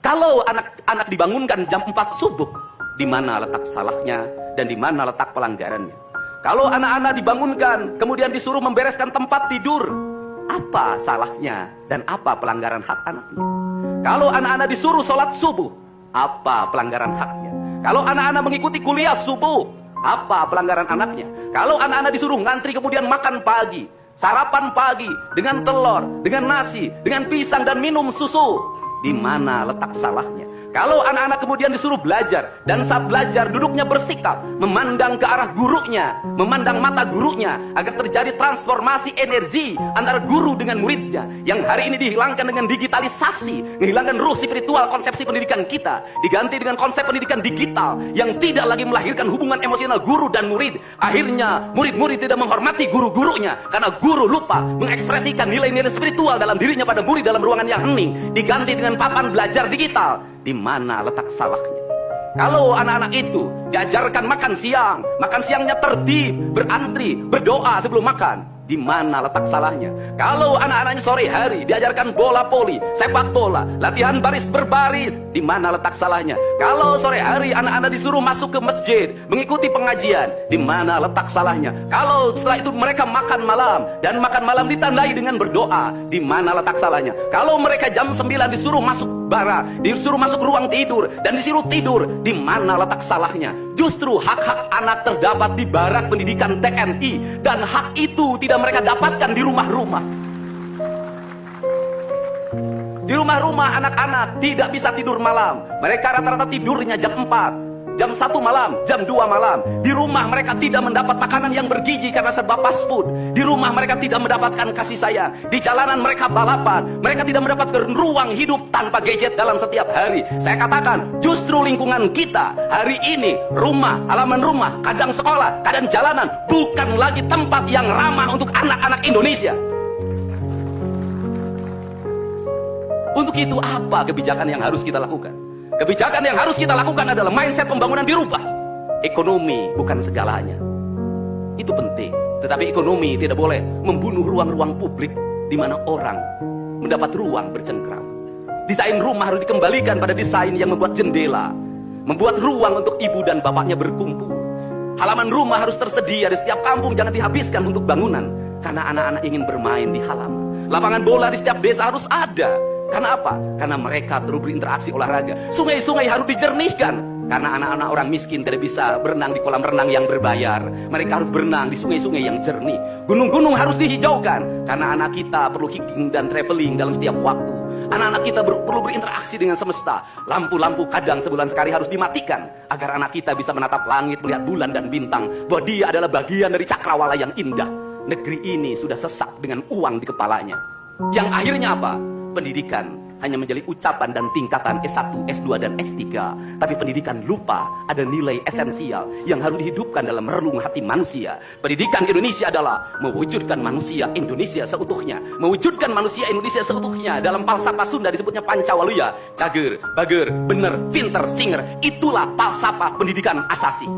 Kalau anak-anak dibangunkan jam 4 subuh, di mana letak salahnya dan di mana letak pelanggarannya? Kalau anak-anak dibangunkan kemudian disuruh membereskan tempat tidur, apa salahnya dan apa pelanggaran hak anaknya? Kalau anak-anak disuruh sholat subuh, apa pelanggaran haknya? Kalau anak-anak mengikuti kuliah subuh, apa pelanggaran anaknya? Kalau anak-anak disuruh ngantri kemudian makan pagi, sarapan pagi dengan telur, dengan nasi, dengan pisang dan minum susu, di mana letak salahnya? Kalau anak-anak kemudian disuruh belajar, dan saat belajar duduknya bersikap, memandang ke arah gurunya, memandang mata gurunya, agar terjadi transformasi energi antara guru dengan muridnya, yang hari ini dihilangkan dengan digitalisasi, menghilangkan ruh spiritual konsepsi pendidikan kita, diganti dengan konsep pendidikan digital, yang tidak lagi melahirkan hubungan emosional guru dan murid. Akhirnya murid-murid tidak menghormati guru-gurunya, karena guru lupa mengekspresikan nilai-nilai spiritual dalam dirinya pada murid dalam ruangan yang hening, diganti dengan papan belajar digital. Di mana letak salahnya? Kalau anak-anak itu diajarkan makan siangnya tertib, berantri, berdoa sebelum makan, di mana letak salahnya? Kalau anak-anaknya sore hari diajarkan bola voli, sepak bola, latihan baris berbaris, di mana letak salahnya? Kalau sore hari anak-anak disuruh masuk ke masjid, mengikuti pengajian, di mana letak salahnya? Kalau setelah itu mereka makan malam, dan makan malam ditandai dengan berdoa, di mana letak salahnya? Kalau mereka jam 9 disuruh masuk bara, disuruh masuk ruang tidur, dan disuruh tidur, di mana letak salahnya? Justru hak-hak anak terdapat di barak pendidikan TNI, dan hak itu tidak mereka dapatkan di rumah-rumah. Di rumah-rumah anak-anak tidak bisa tidur malam. Mereka rata-rata tidurnya jam 4, jam 1 malam, jam 2 malam. Di rumah mereka tidak mendapat makanan yang bergizi karena serba fast food. Di rumah mereka tidak mendapatkan kasih sayang. Di jalanan mereka balapan. Mereka tidak mendapatkan ruang hidup tanpa gadget dalam setiap hari. Saya katakan, justru lingkungan kita hari ini, rumah, halaman rumah, kadang sekolah, kadang jalanan, bukan lagi tempat yang ramah untuk anak-anak Indonesia. Untuk itu apa kebijakan yang harus kita lakukan? Kebijakan yang harus kita lakukan adalah mindset pembangunan dirubah. Ekonomi bukan segalanya. Itu penting. Tetapi ekonomi tidak boleh membunuh ruang-ruang publik di mana orang mendapat ruang bercengkram. Desain rumah harus dikembalikan pada desain yang membuat jendela, membuat ruang untuk ibu dan bapaknya berkumpul. Halaman rumah harus tersedia di setiap kampung, jangan dihabiskan untuk bangunan, karena anak-anak ingin bermain di halaman. Lapangan bola di setiap desa harus ada. Karena apa? Karena mereka terus berinteraksi olahraga. Sungai-sungai harus dijernihkan, karena anak-anak orang miskin tidak bisa berenang di kolam renang yang berbayar. Mereka harus berenang di sungai-sungai yang jernih. Gunung-gunung harus dihijaukan, karena anak kita perlu hiking dan traveling dalam setiap waktu. Anak-anak kita perlu berinteraksi dengan semesta. Lampu-lampu kadang sebulan sekali harus dimatikan, agar anak kita bisa menatap langit, melihat bulan dan bintang, bahwa dia adalah bagian dari cakrawala yang indah. Negeri ini sudah sesak dengan uang di kepalanya. Yang akhirnya apa? Pendidikan hanya menjadi ucapan dan tingkatan S1, S2, dan S3. Tapi pendidikan lupa ada nilai esensial yang harus dihidupkan dalam relung hati manusia. Pendidikan Indonesia adalah mewujudkan manusia Indonesia seutuhnya. Mewujudkan manusia Indonesia seutuhnya. Dalam falsafah Sunda disebutnya Pancawaluya. Cager, bager, bener, pinter, singer. Itulah falsafah pendidikan asasi.